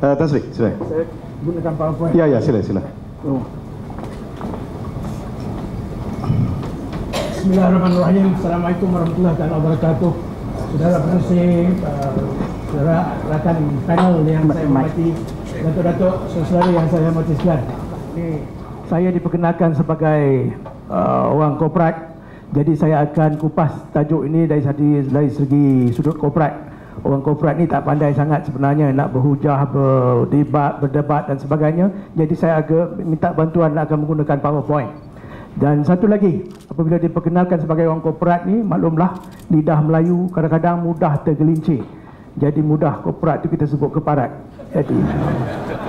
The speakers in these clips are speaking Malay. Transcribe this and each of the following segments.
Tan Sri, sila. Saya gunakan PowerPoint. Ya, sila. Oh. Bismillahirrahmanirrahim. Assalamualaikum warahmatullahi wabarakatuh. Saudara pengurusi, saudara rakan panel yang saya hormati, datuk-datuk, saudara yang saya hormati sekalian. Saya diperkenalkan sebagai orang korporat. Jadi saya akan kupas tajuk ini dari segi sudut korporat. Orang korporat ni tak pandai sangat sebenarnya nak berhujah, berdebat dan sebagainya. Jadi saya agak minta bantuan akan menggunakan PowerPoint. Dan satu lagi, apabila diperkenalkan sebagai orang korporat ni, maklumlah lidah Melayu kadang-kadang mudah tergelincir. Jadi mudah korporat tu kita sebut keparat.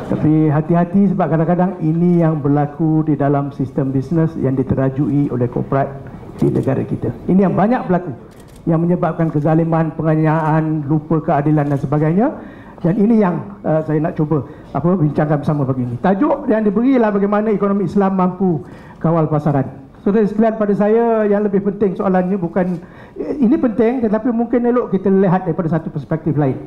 Tapi hati-hati sebab kadang-kadang ini yang berlaku di dalam sistem bisnes yang diterajui oleh korporat di negara kita. Ini yang banyak berlaku, yang menyebabkan kezaliman, penganiayaan, lupa keadilan dan sebagainya. Dan ini yang saya nak cuba bincangkan bersama pagi ini. Tajuk yang diberilah bagaimana ekonomi Islam mampu kawal pasaran. Saudara sekalian, pada saya yang lebih penting soalannya bukan ini penting, tetapi mungkin elok kita lihat daripada satu perspektif lain.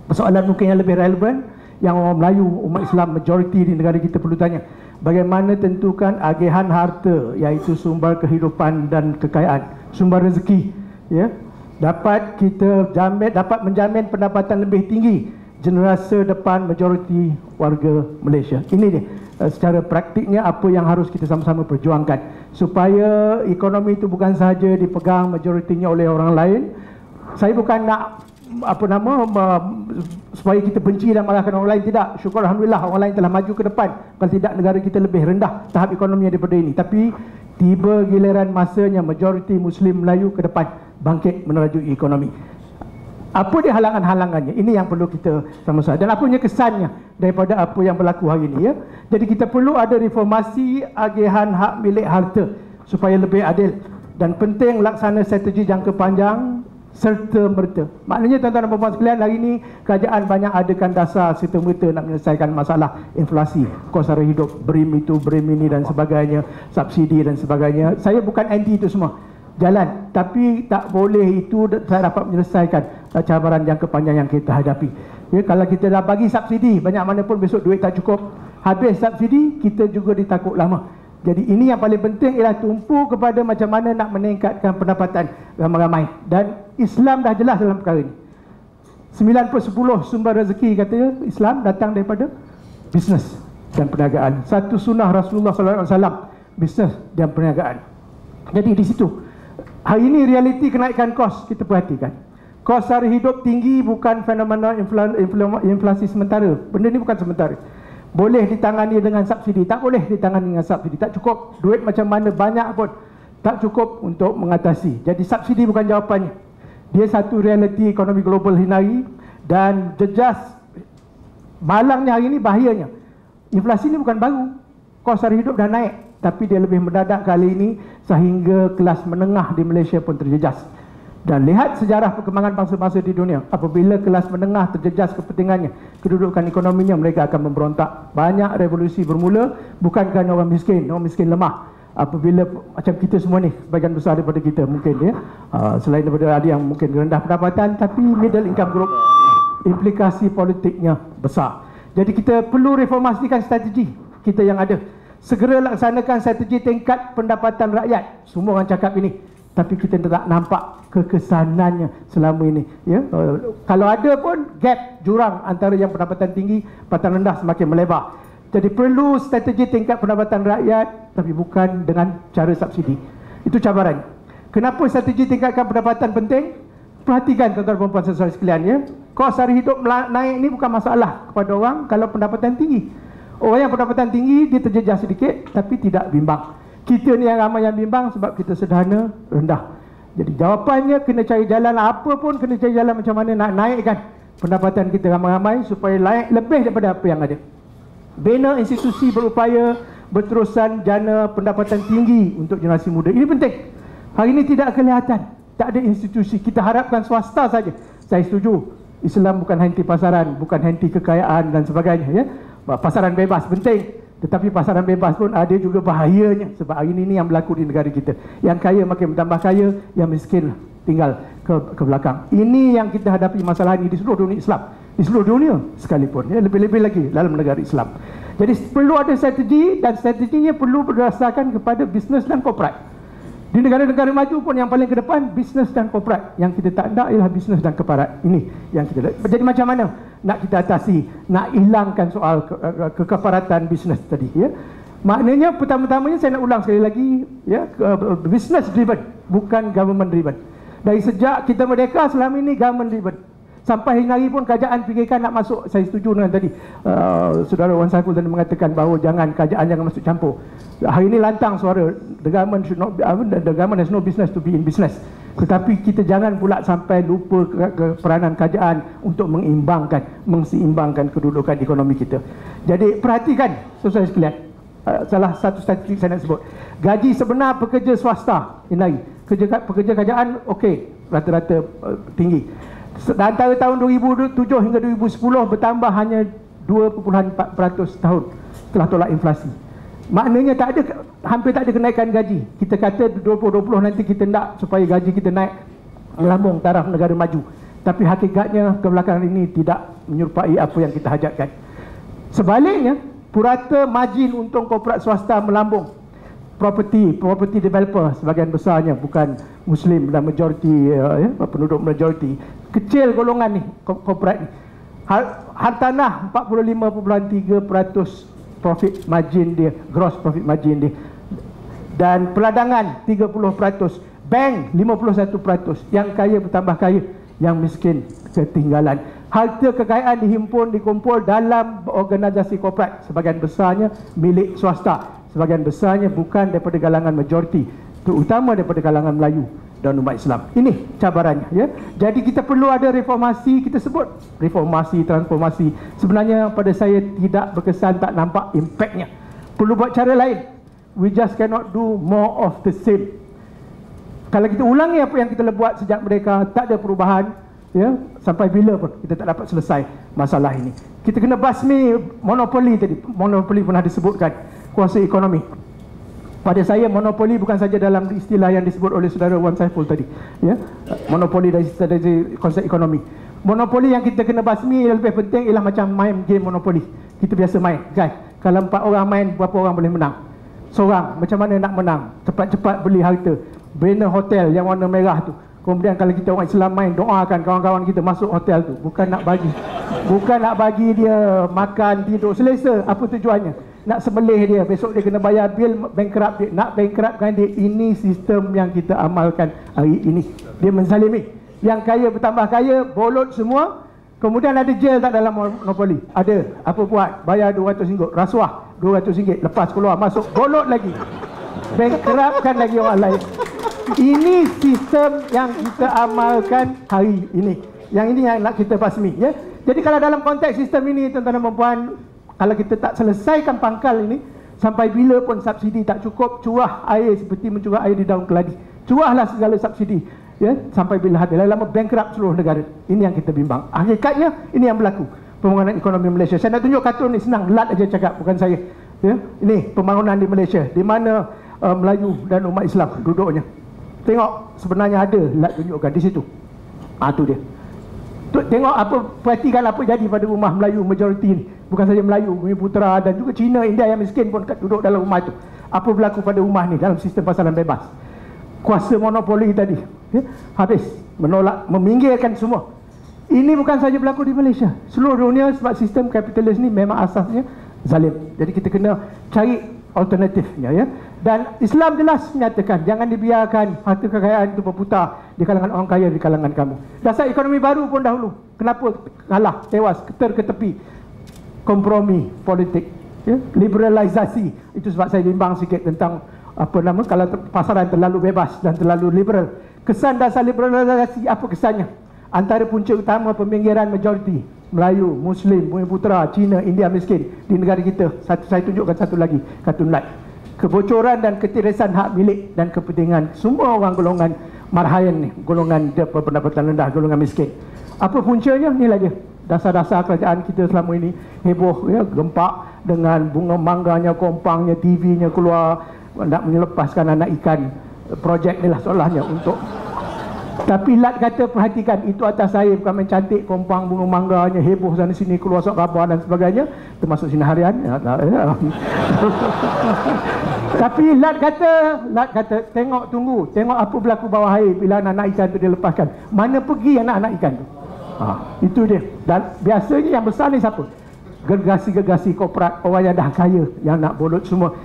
Persoalan mungkin yang lebih relevan, yang orang Melayu, umat Islam majoriti di negara kita perlu tanya, bagaimana tentukan agihan harta, iaitu sumber kehidupan dan kekayaan, sumber rezeki, ya, dapat kita dapat menjamin pendapatan lebih tinggi generasi depan majoriti warga Malaysia. Ini dia secara praktiknya apa yang harus kita sama-sama perjuangkan supaya ekonomi itu bukan sahaja dipegang majoritinya oleh orang lain. Saya bukan nak supaya kita benci dan malahkan orang lain, tidak. Syukur alhamdulillah orang lain telah maju ke depan. Kalau tidak, negara kita lebih rendah tahap ekonominya daripada ini. Tapi tiba giliran masanya majoriti Muslim Melayu ke depan bangkit menerajui ekonomi. Apa dia halangan-halangannya? Ini yang perlu kita sama-sama. Dan apanya kesannya daripada apa yang berlaku hari ini, ya. Jadi kita perlu ada reformasi agihan hak milik harta supaya lebih adil, dan penting laksana strategi jangka panjang serta merta. Maknanya tuan-tuan dan puan-puan sekalian, hari ini kerajaan banyak adakan dasar serta merta nak menyelesaikan masalah inflasi, kos sara hidup, BRIM itu, BRIM ini dan sebagainya, subsidi dan sebagainya. Saya bukan anti itu semua, jalan, tapi tak boleh itu saya dapat menyelesaikan cabaran jangka panjang yang kita hadapi. Ya, kalau kita dah bagi subsidi banyak mana pun, besok duit tak cukup, habis subsidi, kita juga ditakut lama. Jadi ini yang paling penting ialah tumpu kepada macam mana nak meningkatkan pendapatan ramai-ramai. Dan Islam dah jelas dalam perkara ini. 9/10 sumber rezeki katanya Islam datang daripada bisnes dan perniagaan. Satu sunnah Rasulullah SAW, bisnes dan perniagaan. Jadi di situ hari ini realiti kenaikan kos kita perhatikan. Kos sara hidup tinggi bukan fenomena inflasi sementara. Benda ni bukan sementara. Boleh ditangani dengan subsidi, tak boleh ditangani dengan subsidi. Tak cukup, duit macam mana banyak pun tak cukup untuk mengatasi. Jadi subsidi bukan jawapannya. Dia satu realiti ekonomi global hari, dan jejas malangnya hari ini, bahayanya inflasi ni bukan baru. Kos sara hidup dah naik, tapi dia lebih mendadak kali ini sehingga kelas menengah di Malaysia pun terjejas. Dan lihat sejarah perkembangan bangsa-bangsa di dunia, apabila kelas menengah terjejas kepentingannya, kedudukan ekonominya, mereka akan memberontak. Banyak revolusi bermula bukan kerana orang miskin lemah. Apabila macam kita semua ni, sebagian besar daripada kita mungkin, ya, selain daripada ada yang mungkin rendah pendapatan, tapi middle income group, implikasi politiknya besar. Jadi kita perlu reformasikan strategi kita yang ada. Segera laksanakan strategi tingkat pendapatan rakyat. Semua orang cakap ini, tapi kita tak nampak kekesanannya selama ini, ya. Kalau ada pun gap, jurang antara yang pendapatan tinggi, pendapatan rendah semakin melebar. Jadi perlu strategi tingkat pendapatan rakyat, tapi bukan dengan cara subsidi. Itu cabaran. Kenapa strategi tingkatkan pendapatan penting? Perhatikan tuan-tuan dan puan-puan saudara sekalian, ya. Kos sara hidup naik ni bukan masalah kepada orang kalau pendapatan tinggi. Orang yang pendapatan tinggi dia terjejas sedikit tapi tidak bimbang. Kita ni yang ramai yang bimbang sebab kita sederhana, rendah. Jadi jawapannya kena cari jalan, apa pun kena cari jalan macam mana nak naikkan pendapatan kita ramai-ramai supaya naik lebih daripada apa yang ada. Bina institusi berupaya berterusan jana pendapatan tinggi untuk generasi muda. Ini penting. Hari ini tidak kelihatan, tak ada institusi. Kita harapkan swasta saja. Saya setuju, Islam bukan henti pasaran, bukan henti kekayaan dan sebagainya, ya. Pasaran bebas penting. Tetapi pasaran bebas pun ada juga bahayanya. Sebab hari ini yang berlaku di negara kita, yang kaya makin bertambah kaya, yang miskin tinggal ke belakang. Ini yang kita hadapi masalah ini di seluruh dunia Islam. di seluruh dunia sekalipun, ya, lebih-lebih lagi dalam negara Islam. Jadi perlu ada strategi, dan strateginya perlu berdasarkan kepada bisnes dan korporat. Di negara-negara maju pun yang paling ke depan bisnes dan korporat. Yang kita tak nak ialah bisnes dan korporat. Ini yang kita. Jadi macam mana nak kita atasi, nak hilangkan soal kekeparatan bisnes tadi, ya. Maknanya pertama-tamanya saya nak ulang sekali lagi, ya, business driven, bukan government driven. Dari sejak kita merdeka selama ini government driven. Sampai hari pun kerajaan fikirkan nak masuk. Saya setuju dengan tadi Saudara Wan Saiful tadi mengatakan bahawa kerajaan jangan masuk campur. Hari ini lantang suara the government has no business to be in business. Tetapi kita jangan pula sampai lupa peranan kerajaan untuk menseimbangkan kedudukan ekonomi kita. Jadi perhatikan saudara sekalian, salah satu statistik saya nak sebut, gaji sebenar pekerja swasta ini, pekerja kerajaan okey, rata-rata tinggi. Antara tahun 2007 hingga 2010 bertambah hanya 2.4% tahun setelah tolak inflasi. Maknanya hampir tak ada kenaikan gaji. Kita kata 2020 nanti kita nak supaya gaji kita naik melambung taraf negara maju. Tapi hakikatnya kebelakangan ini tidak menyerupai apa yang kita hajatkan. Sebaliknya, purata margin untung korporat swasta melambung. Property developer sebahagian besarnya bukan Muslim dan majoriti, penduduk majoriti. Kecil golongan ni, korporat ni. Hartanah 45.3% profit margin dia, gross profit margin dia. Dan peladangan 30%, bank 51%. Yang kaya bertambah kaya, yang miskin ketinggalan. Harta kekayaan dihimpun, dikumpul dalam organisasi korporat, sebahagian besarnya milik swasta, sebahagian besarnya bukan daripada kalangan majoriti, terutama daripada kalangan Melayu dan umat Islam. Ini cabarannya, ya. Jadi kita perlu ada reformasi. Kita sebut reformasi, transformasi. Sebenarnya pada saya tidak berkesan, tak nampak impaknya. Perlu buat cara lain. We just cannot do more of the same. Kalau kita ulangi apa yang kita buat sejak mereka, tak ada perubahan, ya, sampai bila pun kita tak dapat selesai masalah ini. Kita kena basmi monopoli tadi. Monopoli pernah disebutkan, kuasa ekonomi. Pada saya monopoli bukan saja dalam istilah yang disebut oleh saudara Wan Saiful tadi, ya. Monopoli dari konsep ekonomi. Monopoli yang kita kena basmi yang lebih penting ialah macam main game monopoli. Kita biasa main, kan? Kalau 4 orang main, berapa orang boleh menang? Seorang. Macam mana nak menang? Cepat-cepat beli harta, banner hotel yang warna merah tu. Kemudian kalau kita orang Islam main, doakan kawan-kawan kita masuk hotel tu. Bukan nak bagi dia makan, tidur, selesa. Apa tujuannya? Nak sembelih dia, besok dia kena bayar bil, bankrupt dia. Nak bankruptkan dia. Ini sistem yang kita amalkan hari ini. Dia menzalimi. Yang kaya bertambah kaya, bolot semua. Kemudian ada jail tak dalam monopoli? Ada. Apa buat? Bayar RM200, rasuah RM200, lepas keluar masuk, bolot lagi, bankruptkan lagi orang lain. Ini sistem yang kita amalkan hari ini. Yang ini yang nak kita basmi, ya. Jadi kalau dalam konteks sistem ini, tuan-tuan dan puan, kalau kita tak selesaikan pangkal ini, sampai bila pun subsidi tak cukup, curah air seperti mencurah air di daun keladi. Curahlah segala subsidi, ya, sampai bila habis. Lama bankrupt seluruh negara. Ini yang kita bimbang. Hakikatnya ini yang berlaku pembangunan ekonomi Malaysia. Saya nak tunjuk kartun ni, senang, Lat aja cakap, bukan saya, ya. Ini pembangunan di Malaysia, di mana Melayu dan umat Islam duduknya. Tengok, sebenarnya ada Lat tunjukkan di situ. Tu dia. Tengok perhatikan apa jadi pada rumah Melayu majoriti ni. Bukan saja Melayu, Bumiputera dan juga Cina, India yang miskin pun duduk dalam rumah itu. Apa berlaku pada rumah ni dalam sistem pasaran bebas? Kuasa monopoli tadi, ya, habis, menolak, meminggirkan semua. Ini bukan saja berlaku di Malaysia, seluruh dunia, sebab sistem kapitalis ni memang asasnya zalim. Jadi kita kena cari alternatifnya, ya. Dan Islam jelas menyatakan jangan dibiarkan harta kekayaan itu berputar di kalangan orang kaya, di kalangan kamu. Dasar ekonomi baru pun dahulu, kenapa kalah, tewas, ke tepi? Kompromi politik, ya? Liberalisasi. Itu sebab saya bimbang sikit tentang kalau pasaran terlalu bebas dan terlalu liberal. Kesan dasar liberalisasi apa kesannya? Antara punca utama peminggiran majoriti Melayu, Muslim, Bumiputera, Cina, India miskin di negara kita. Saya tunjukkan satu lagi, kartun light. Kebocoran dan ketirisan hak milik dan kepentingan semua orang golongan marhaen ni, golongan berpendapatan rendah, golongan miskin. Apa puncanya? Inilah dia. Dasar-dasar kerajaan kita selama ini heboh, ya, gempak dengan bunga mangganya, kompangnya, TV-nya keluar nak melepaskan anak ikan. Projek ni lah seolahnya untuk Tapi Lat kata perhatikan, itu atas saya bukan main cantik, kompang bunga mangganya, heboh sana sini, keluar sok khabar dan sebagainya, termasuk sinar harian. Tapi Lat kata tengok, tunggu, tengok apa berlaku bawah air bila anak-anak ikan tu dia lepaskan. Mana pergi anak-anak ikan tu? Itu dia. Dan biasanya yang besar ni siapa? Gergasi-gergasi korporat, orang yang dah kaya, yang nak bolot semua,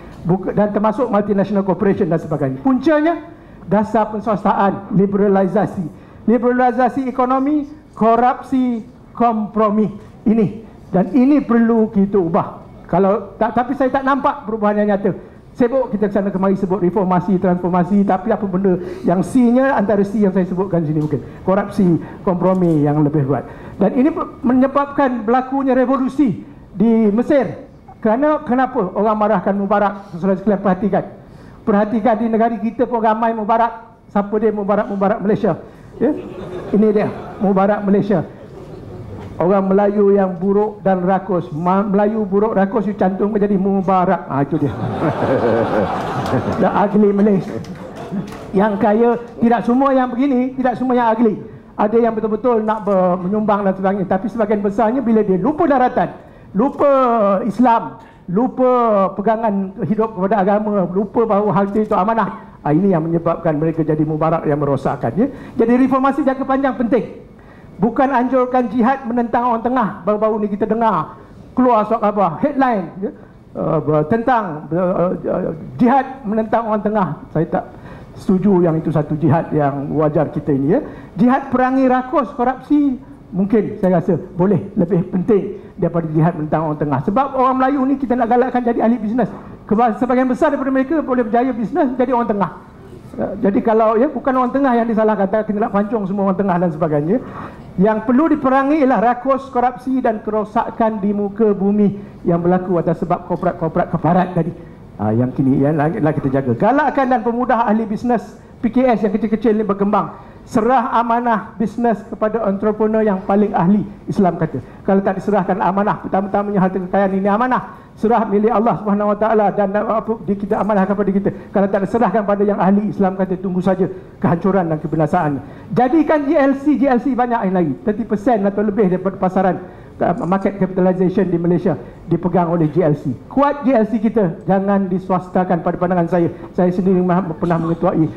dan termasuk multinational corporation dan sebagainya. Puncanya dasar penswastaan, liberalisasi ekonomi, korupsi, kompromi ini, dan ini perlu kita ubah. Kalau tak, tapi saya tak nampak perubahan yang nyata. Sebut kita kesana kemari sebut reformasi, transformasi, tapi apa benda yang C-nya antara C yang saya sebutkan sini mungkin korupsi, kompromi yang lebih kuat. Dan ini menyebabkan berlakunya revolusi di Mesir. Kenapa orang marahkan Mubarak? Saudara sekalian perhatikan di negara kita pun ramai Mubarak. Siapa dia Mubarak? Mubarak Malaysia, ya? Ini dia Mubarak Malaysia. Orang Melayu yang buruk dan rakus, Melayu buruk rakus, you cantum menjadi Mubarak. Itu dia. The ugly Malaysia. Yang kaya, tidak semua yang begini, tidak semua yang ugly. Ada yang betul-betul nak menyumbang dan sebagainya. Tapi sebagian besarnya bila dia lupa daratan, lupa Islam, lupa pegangan hidup kepada agama, lupa bahawa harta itu amanah, ini yang menyebabkan mereka jadi Mubarak yang merosakkan, ya? Jadi reformasi jangka panjang penting. Bukan anjurkan jihad menentang orang tengah. Baru-baru ni kita dengar keluar surat khabar, headline, ya? Tentang jihad menentang orang tengah. Saya tak setuju yang itu satu jihad yang wajar kita ini, ya? Jihad perangi rakus korupsi mungkin saya rasa boleh lebih penting daripada jihad menentang orang tengah. Sebab orang Melayu ni kita nak galakkan jadi ahli bisnes. Sebagian besar daripada mereka boleh berjaya bisnes jadi orang tengah. Jadi kalau, ya, bukan orang tengah yang disalahkan, kita nak pancung semua orang tengah dan sebagainya. Yang perlu diperangi ialah rakus, korupsi dan kerosakan di muka bumi yang berlaku atas sebab korporat-korporat keparat tadi. Yang kini yang lah kita jaga. Galakkan dan pemudah ahli bisnes PKS yang kecil-kecil ni berkembang. Serah amanah bisnes kepada entrepreneur yang paling ahli, Islam kata. Kalau tak diserahkan amanah, pertama-tamanya harta kekayaan ini amanah, serah milik Allah Subhanahu Wa Taala, dan apa kita amanahkan kepada kita. Kalau tak diserahkan pada yang ahli, Islam kata tunggu saja kehancuran dan kebinasaan. Jadikan GLC banyak lagi, 30% atau lebih daripada pasaran market capitalization di Malaysia dipegang oleh GLC. Kuat GLC kita, jangan diswastakan. Pada pandangan saya sendiri pernah mengetuai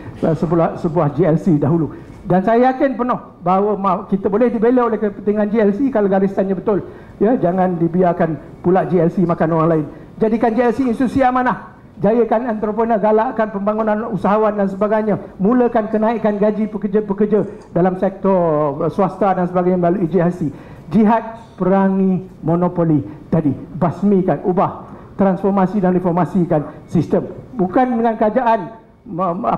sebuah GLC dahulu, dan saya yakin penuh bahawa kita boleh dibela oleh kepentingan GLC kalau garisannya betul, ya. Jangan dibiarkan pula GLC makan orang lain. Jadikan GLC institusi amanah, jayakan entrepreneur, galakkan pembangunan usahawan dan sebagainya, mulakan kenaikan gaji pekerja-pekerja dalam sektor swasta dan sebagainya melalui GLC. Jihad perangi monopoli tadi, basmikan, ubah, transformasi dan reformasikan sistem, bukan dengan kerajaan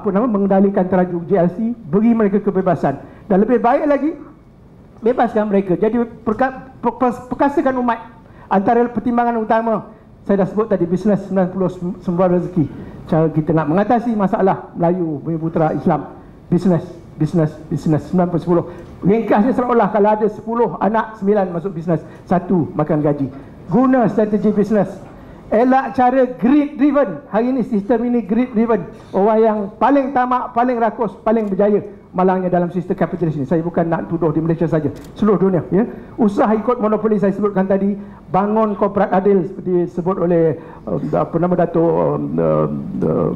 mengendalikan teraju GLC, beri mereka kebebasan, dan lebih baik lagi bebaskan mereka. Jadi perkasakan umat. Antara pertimbangan utama saya dah sebut tadi, bisnes 90 sumber rezeki. Cara kita nak mengatasi masalah Melayu Bumi Putera Islam, bisnes 90-10. Ringkasnya seolah kalau ada 10 anak, 9 masuk bisnes, 1 makan gaji. Guna strategi bisnes. Elak cara greed driven. Hari ini sistem ini greed driven. Orang yang paling tamak, paling rakus, paling berjaya malangnya dalam sistem kapitalis ini. Saya bukan nak tuduh di Malaysia saja, seluruh dunia, ya. Usaha ikut monopoli saya sebutkan tadi, bangun korporat adil seperti disebut oleh Dato'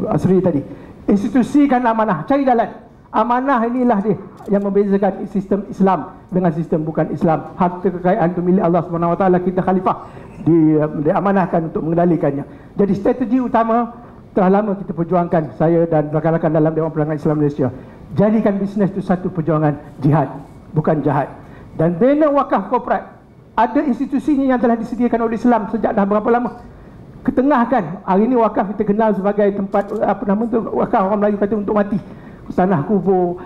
Asri tadi. Institusikan amanah, cari jalan. Amanah inilah dia yang membezakan sistem Islam dengan sistem bukan Islam. Harta kekayaan itu milik Allah Subhanahu Wa Taala, kita khalifah, diamanahkan untuk mengendalikannya. Jadi strategi utama telah lama kita perjuangkan, saya dan rakan-rakan dalam Dewan Perdagangan Islam Malaysia. Jadikan bisnes itu satu perjuangan jihad, bukan jahat. Dan bina wakaf korporat. Ada institusinya yang telah disediakan oleh Islam sejak dah berapa lama. Ketengahkan. Hari ini wakaf kita kenal sebagai tempat wakaf orang Melayu kata untuk mati. Tanah kubur,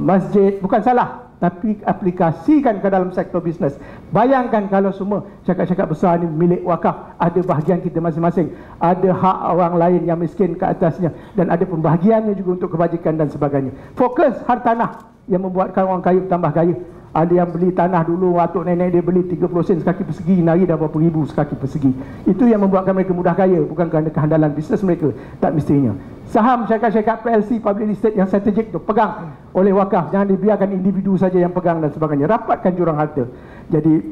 masjid, bukan salah, tapi aplikasikan ke dalam sektor bisnes. Bayangkan kalau semua cakap-cakap besar ni milik wakaf, ada bahagian kita masing-masing, ada hak orang lain yang miskin ke atasnya, dan ada pembahagiannya juga untuk kebajikan dan sebagainya. Fokus hartanah yang membuatkan orang kaya bertambah kaya. Ada yang beli tanah dulu, atuk nenek dia beli 30 sen sekaki persegi, nari dah berapa ribu sekaki persegi. Itu yang membuatkan mereka mudah kaya, bukan kerana kehandalan bisnes mereka, tak mestinya. Saham syarikat-syarikat PLC, public listed yang strategik tu pegang oleh wakaf, jangan dibiarkan individu saja yang pegang dan sebagainya. Rapatkan jurang harta. Jadi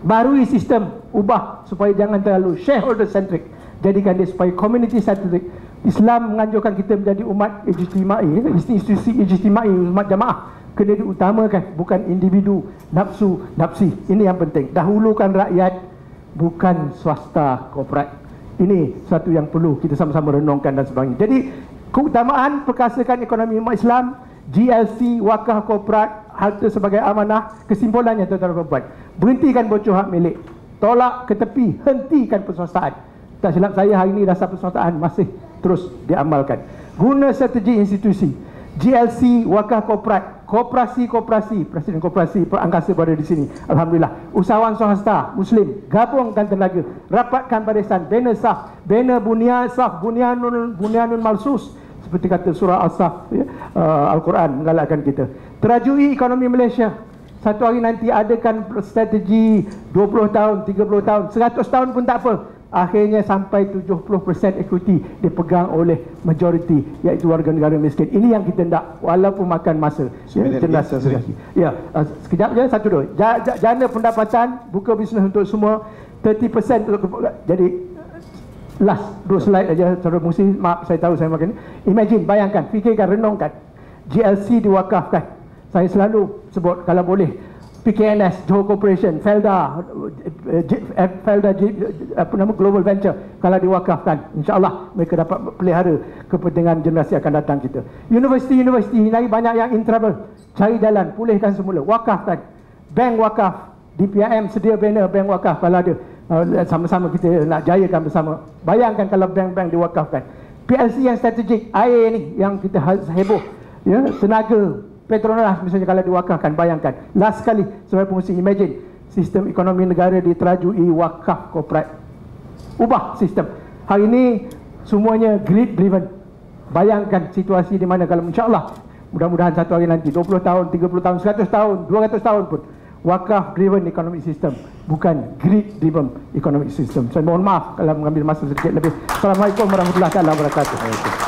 barui sistem, ubah supaya jangan terlalu shareholder centric, jadikan dia supaya community centric. Islam menganjurkan kita menjadi umat ijtimai, institusi ijtimai, umat jamaah. Kena diutamakan, bukan individu, nafsi. Ini yang penting. Dahulukan rakyat, bukan swasta korporat. Ini satu yang perlu kita sama-sama renungkan dan sebagainya. Jadi keutamaan perkasakan ekonomi umat Islam, GLC, wakaf korporat, harta sebagai amanah. Kesimpulannya tuan-tuan dan puan-puan, berhentikan bocor hak milik, tolak ke tepi, hentikan perswastaan. Tak silap saya, hari ini dasar perswastaan masih terus diamalkan. Guna strategi institusi, GLC, wakaf korporat, koperasi, presiden koperasi perangkasa berada di sini. Alhamdulillah. Usahawan swasta Muslim, gabungkan tenaga, rapatkan barisan, bina saf, bina bunyan saf, bunyanun malsus, seperti kata surah Al-Saf, ya, Al-Quran menggalakkan kita. Terajui ekonomi Malaysia. Satu hari nanti adakan strategi 20 tahun, 30 tahun, 100 tahun pun tak apa. Akhirnya sampai 70% equity dipegang oleh majoriti, iaitu warga negara miskin. Ini yang kita nak, walaupun makan masa. Ya, sekejap je, satu dua. Jana pendapatan, buka bisnes untuk semua, 30% untuk, jadi last 2 slide aja, saudara Musi, maaf saya tahu saya makan ni. Imagine, bayangkan, fikirkan, renungkan, GLC diwakafkan. Saya selalu sebut kalau boleh PKNS, Johor Corporation, Felda Global Venture, kalau diwakafkan, insya-Allah mereka dapat pelihara kepentingan generasi akan datang kita. Universiti ini banyak yang in trouble, cari jalan, pulihkan semula, wakafkan. Bank wakaf, DPIM sedia bina bank wakaf kalau ada. Sama-sama kita nak jayakan bersama. Bayangkan kalau bank-bank diwakafkan. PLC yang strategik, air ni yang kita heboh, ya, tenaga, Petronas misalnya kalau diwakafkan, bayangkan. Last sekali, sebagai pengurusi, imagine sistem ekonomi negara diterajui wakaf korporat. Ubah sistem. Hari ini semuanya greed driven. Bayangkan situasi di mana kalau insya-Allah, mudah-mudahan satu hari nanti 20 tahun, 30 tahun, 100 tahun, 200 tahun pun wakaf driven economic system, bukan greed driven economic system. Saya mohon maaf kalau mengambil masa sedikit lebih. Assalamualaikum warahmatullahi wabarakatuh.